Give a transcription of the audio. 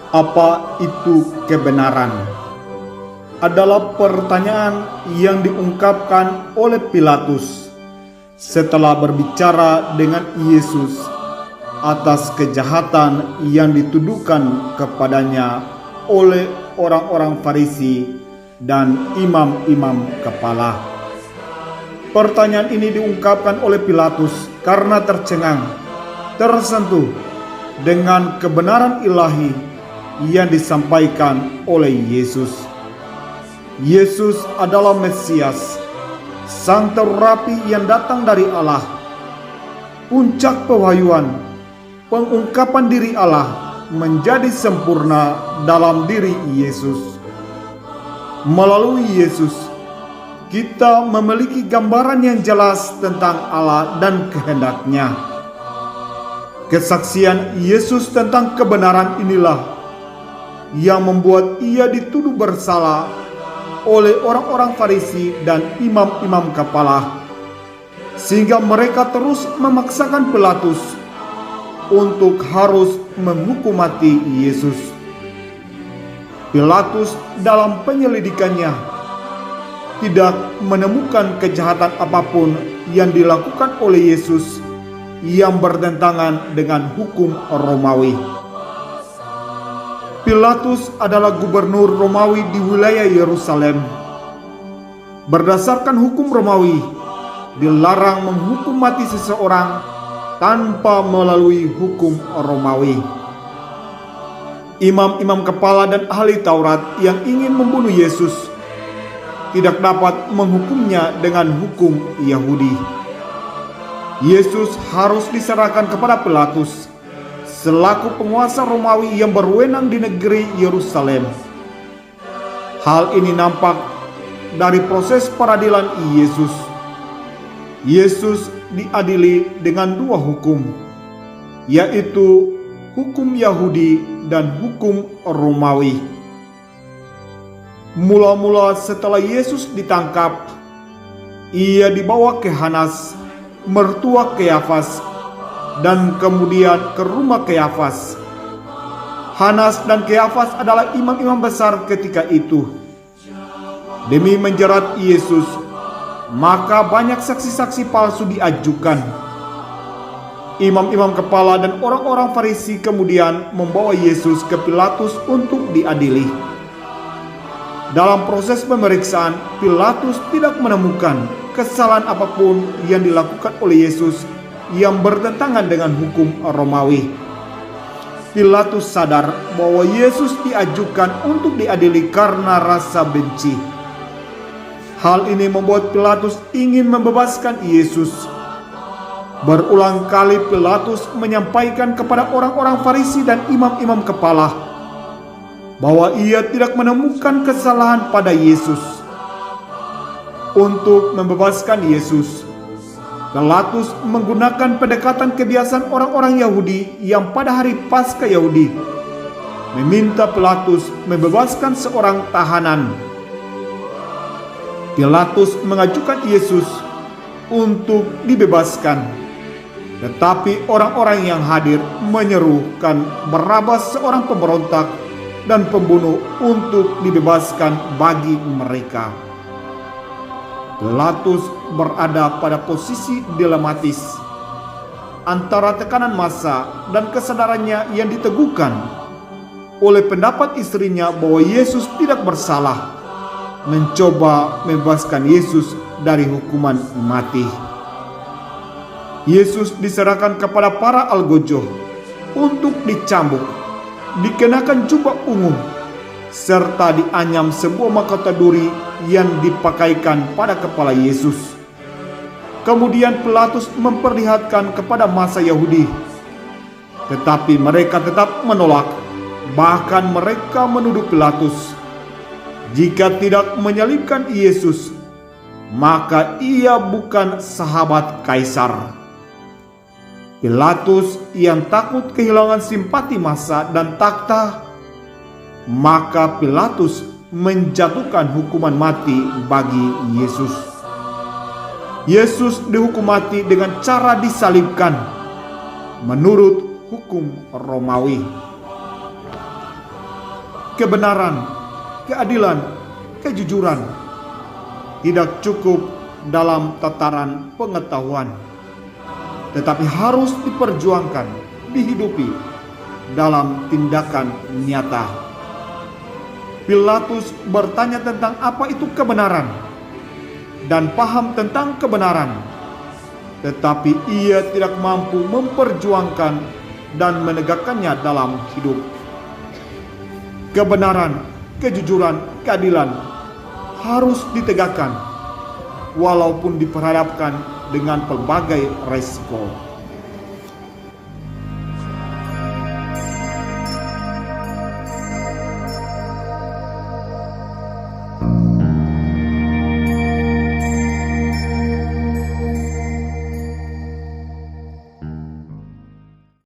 Apa itu kebenaran? Adalah pertanyaan yang diungkapkan oleh Pilatus setelah berbicara dengan Yesus atas kejahatan yang dituduhkan kepadanya oleh orang-orang Farisi dan imam-imam kepala. Pertanyaan ini diungkapkan oleh Pilatus karena tercengang, tersentuh dengan kebenaran ilahi yang disampaikan oleh Yesus. Yesus adalah Mesias, Sang Terapi yang datang dari Allah. Puncak pewahyuan, pengungkapan diri Allah menjadi sempurna dalam diri Yesus. Melalui Yesus, kita memiliki gambaran yang jelas tentang Allah dan kehendak-Nya. Kesaksian Yesus tentang kebenaran inilah yang membuat ia dituduh bersalah oleh orang-orang Farisi dan imam-imam kepala, sehingga mereka terus memaksakan Pilatus untuk harus menghukum mati Yesus. Pilatus dalam penyelidikannya tidak menemukan kejahatan apapun yang dilakukan oleh Yesus yang bertentangan dengan hukum Romawi. Pilatus adalah gubernur Romawi di wilayah Yerusalem. Berdasarkan hukum Romawi, dilarang menghukum mati seseorang tanpa melalui hukum Romawi. Imam-imam kepala dan ahli Taurat yang ingin membunuh Yesus tidak dapat menghukumnya dengan hukum Yahudi. Yesus harus diserahkan kepada Pilatus selaku penguasa Romawi yang berwenang di negeri Yerusalem. Hal ini nampak dari proses peradilan Yesus. Yesus diadili dengan dua hukum, yaitu hukum Yahudi dan hukum Romawi. Mula-mula setelah Yesus ditangkap, ia dibawa ke Hanas, mertua Kayafas, dan kemudian ke rumah Kayafas. Hanas dan Kayafas adalah imam-imam besar ketika itu. Demi menjerat Yesus, maka banyak saksi-saksi palsu diajukan. Imam-imam kepala dan orang-orang Farisi kemudian membawa Yesus ke Pilatus untuk diadili. Dalam proses pemeriksaan, Pilatus tidak menemukan kesalahan apapun yang dilakukan oleh Yesus yang bertentangan dengan hukum Romawi. Pilatus sadar bahwa Yesus diajukan untuk diadili karena rasa benci. Hal ini membuat Pilatus ingin membebaskan Yesus. Berulang kali Pilatus menyampaikan kepada orang-orang Farisi dan imam-imam kepala bahwa ia tidak menemukan kesalahan pada Yesus. Untuk membebaskan Yesus, Pilatus menggunakan pendekatan kebiasaan orang-orang Yahudi yang pada hari Paskah Yahudi meminta Pilatus membebaskan seorang tahanan. Pilatus mengajukan Yesus untuk dibebaskan, tetapi orang-orang yang hadir menyerukan Barabas, seorang pemberontak dan pembunuh, untuk dibebaskan bagi mereka. Pilatus berada pada posisi dilematis antara tekanan massa dan kesadarannya yang diteguhkan oleh pendapat istrinya bahwa Yesus tidak bersalah, mencoba membebaskan Yesus dari hukuman mati. Yesus diserahkan kepada para algojo untuk dicambuk, dikenakan jubah ungu, serta dianyam sebuah mahkota duri yang dipakaikan pada kepala Yesus. Kemudian Pilatus memperlihatkan kepada massa Yahudi, tetapi mereka tetap menolak. Bahkan mereka menuduh Pilatus, jika tidak menyalibkan Yesus, maka ia bukan sahabat Kaisar. Pilatus yang takut kehilangan simpati massa dan takhta, maka Pilatus menjatuhkan hukuman mati bagi Yesus. Yesus dihukum mati dengan cara disalibkan menurut hukum Romawi. kebenaran, keadilan, kejujuran tidak cukup dalam tataran pengetahuan, tetapi harus diperjuangkan, dihidupi dalam tindakan nyata. Pilatus bertanya tentang apa itu kebenaran dan paham tentang kebenaran, tetapi ia tidak mampu memperjuangkan dan menegakkannya dalam hidup. Kebenaran, kejujuran, keadilan harus ditegakkan walaupun diperhadapkan dengan pelbagai resiko.